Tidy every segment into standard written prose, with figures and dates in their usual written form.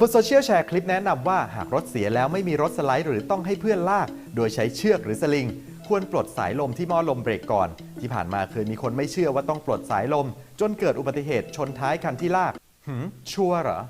บนโซเชียลแชร์คลิปแนะนำว่าหากรถเสียแล้วไม่มีรถสไลด์หรือต้องให้เพื่อนลากโดยใช้เชือกหรือสลิงควรปลดสายลมที่หม้อลมเบรกก่อนที่ผ่านมาเคยมีคนไม่เชื่อว่าต้องปลดสายลมจนเกิดอุบัติเหตุชนท้ายคันที่ลากชัวร์เหรอ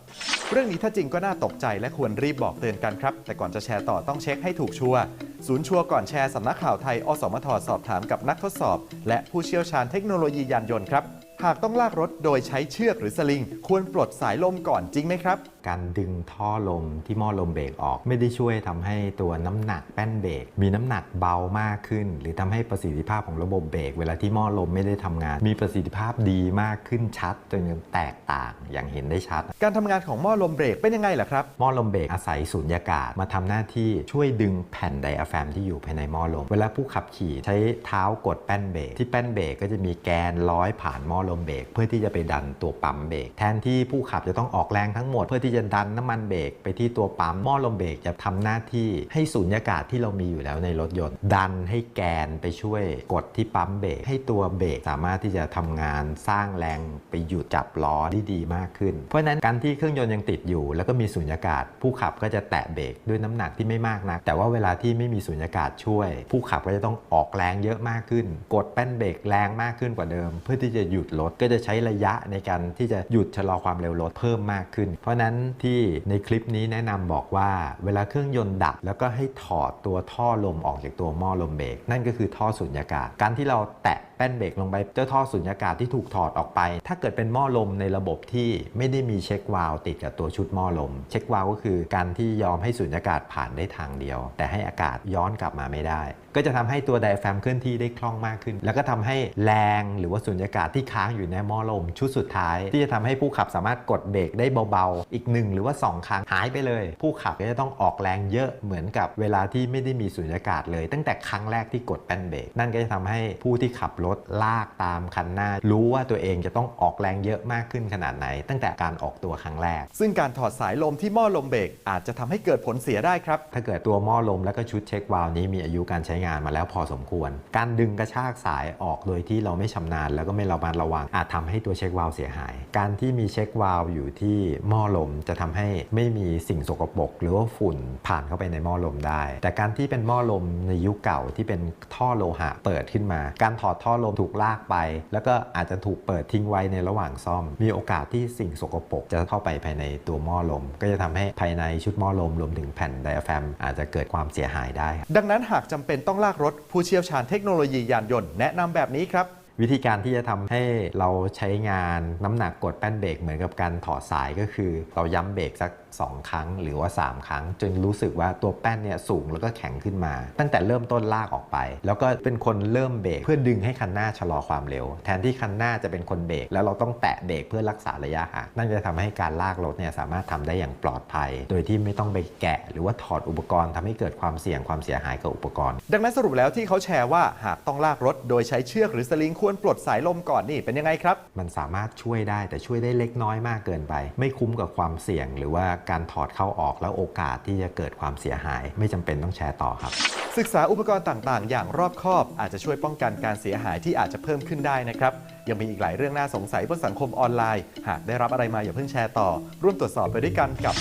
เรื่องนี้ถ้าจริงก็น่าตกใจและควรรีบบอกเตือนกันครับแต่ก่อนจะแชร์ต่อต้องเช็คให้ถูกชัวร์ศูนย์ชัวร์ก่อนแชร์สำนักข่าวไทยอสมทสอบถามกับนักทดสอบและผู้เชี่ยวชาญเทคโนโลยียานยนต์ครับหากต้องลากรถโดยใช้เชือกหรือสลิงควรปลดสายลมก่อนจริงไหมครับการดึงท่อลมที่หม้อลมเบรกออกไม่ได้ช่วยทำให้ตัวน้ำหนักแป้นเบรกมีน้ำหนักเบามากขึ้นหรือทำให้ประสิทธิภาพของระบบเบรกเวลาที่หม้อลมไม่ได้ทำงานมีประสิทธิภาพดีมากขึ้นชัดจนแตกต่างอย่างเห็นได้ชัดการทำงานของหม้อลมเบรกเป็นยังไงล่ะครับหม้อลมเบรกอาศัยสูญญากาศมาทำหน้าที่ช่วยดึงแผ่นไดอะแฟรมที่อยู่ภายในหม้อลมเวลาผู้ขับขี่ใช้เท้ากดแป้นเบรกที่แป้นเบรกก็จะมีแกนร้อยผ่านหม้อลมเบรกเพื่อที่จะไปดันตัวปั๊มเบรกแทนที่ผู้ขับจะต้องออกแรงทั้งหมดเพื่อที่จะดันน้ำมันเบรกไปที่ตัวปั๊มหม้อลมเบรกจะทำหน้าที่ให้สูญญากาศที่เรามีอยู่แล้วในรถยนต์ดันให้แกนไปช่วยกดที่ปั๊มเบรกให้ตัวเบรกสามารถที่จะทำงานสร้างแรงไปหยุดจับล้อได้ดีมากขึ้นเพราะฉะนั้นการที่เครื่องยนต์ยังติดอยู่แล้วก็มีสูญญากาศผู้ขับก็จะแตะเบรกด้วยน้ำหนักที่ไม่มากนักแต่ว่าเวลาที่ไม่มีสูญญากาศช่วยผู้ขับก็จะต้องออกแรงเยอะมากขึ้นกดแป้นเบรกแรงมากขึ้นกว่าเดิมเพื่อที่จะหยุดรถก็จะใช้ระยะในการที่จะหยุดชะลอความเร็วรถเพิ่มมากขึ้นเพราะนั้นที่ในคลิปนี้แนะนำบอกว่าเวลาเครื่องยนต์ดับแล้วก็ให้ถอดตัวท่อลมออกจากตัวหม้อลมเบรกนั่นก็คือท่อสูญญากาศการที่เราแตะแป้นเบรกลงไปเจ้าท่อสูญญากาศที่ถูกถอดออกไปถ้าเกิดเป็นหม้อลมในระบบที่ไม่ได้มีเช็ควาล์วติดกับตัวชุดหม้อลมเช็ควาล์วก็คือการที่ยอมให้สูญญากาศผ่านได้ทางเดียวแต่ให้อากาศย้อนกลับมาไม่ได้ก็จะทำให้ตัวไดอะแฟรมเคลื่อนที่ได้คล่องมากขึ้นแล้วก็ทำให้แรงหรือว่าสูญญากาศที่ค้างอยู่ในหม้อลมชุดสุดท้ายที่จะทำให้ผู้ขับสามารถกดเบรกได้เบาๆอีก1หรือว่า2ครั้งหายไปเลยผู้ขับก็จะต้องออกแรงเยอะเหมือนกับเวลาที่ไม่ได้มีสูญญากาศเลยตั้งแต่ครั้งแรกที่กดแป้นเบรกนั่นก็จะทำให้ผู้ที่ขับรถลากตามคันหน้ารู้ว่าตัวเองจะต้องออกแรงเยอะมากขึ้นขนาดไหนตั้งแต่การออกตัวครั้งแรกซึ่งการถอดสายลมที่หม้อลมเบรกอาจจะทำให้เกิดผลเสียได้ครับถ้าเกิดตัวหม้อลมและก็ชุดเช็ควาล์วนี้มีอายุการใช้งานมาแล้วพอสมควรการดึงกระชากสายออกโดยที่เราไม่ชำนาญแล้วก็ไม่ระมัดระวังอาจทำให้ตัวเช็ควาล์วเสียหายการที่มีเช็ควาล์วอยู่ที่หม้อลมจะทำให้ไม่มีสิ่งสกปรกหรือว่าฝุ่นผ่านเข้าไปในหม้อลมได้แต่การที่เป็นหม้อลมในยุคเก่าที่เป็นท่อโลหะเปิดขึ้นมาการถอดท่อลมถูกลากไปแล้วก็อาจจะถูกเปิดทิ้งไว้ในระหว่างซ่อมมีโอกาสที่สิ่งสกปรกจะเข้าไปภายในตัวหม้อลมก็จะทำให้ภายในชุดหม้อลมรวมถึงแผ่นไดอะแฟรมอาจจะเกิดความเสียหายได้ดังนั้นหากจำเป็นต้องลากรถผู้เชี่ยวชาญเทคโนโลยียานยนต์แนะนำแบบนี้ครับวิธีการที่จะทำให้เราใช้งานน้ำหนักกดแป้นเบรกเหมือนกับการถอดสายก็คือเราย้ำเบรกสัก2ครั้งหรือว่า3ครั้งจนรู้สึกว่าตัวแป้นเนี่ยสูงแล้วก็แข็งขึ้นมาตั้งแต่เริ่มต้นลากออกไปแล้วก็เป็นคนเริ่มเบรกเพื่อดึงให้คันหน้าชะลอความเร็วแทนที่คันหน้าจะเป็นคนเบรกแล้วเราต้องแตะเบรกเพื่อรักษาระยะห่างนั่นจะทำให้การลากรถเนี่ยสามารถทำได้อย่างปลอดภัยโดยที่ไม่ต้องไปแกะหรือว่าถอดอุปกรณ์ทำให้เกิดความเสี่ยงความเสียหายกับอุปกรณ์ดังนั้นสรุปแล้วที่เขาแชร์ว่าหากต้องลากรถโดยใช้เชือกหรือสลิงควรปลดสายลมก่อนนี่เป็นยังไงครับมันสามารถช่วยได้แต่ช่วยได้เล็กน้อยมากเกินไปไม่คุ้มกับความเสี่ยงหรือว่าการถอดเข้าออกแล้วโอกาสที่จะเกิดความเสียหายไม่จำเป็นต้องแชร์ต่อครับศึกษาอุปกรณ์ต่างๆอย่างรอบคอบอาจจะช่วยป้องกันการเสียหายที่อาจจะเพิ่มขึ้นได้นะครับยังมีอีกหลายเรื่องน่าสงสัยบนสังคมออนไลน์หากได้รับอะไรมาอย่าเพิ่งแชร์ต่อร่วมตรวจสอบไปด้วยกันกับ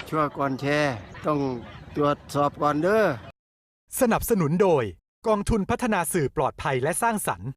ชัวร์ก่อนแชร์ต้องตรวจสอบก่อนเด้อสนับสนุนโดยกองทุนพัฒนาสื่อปลอดภัยและสร้างสรรค์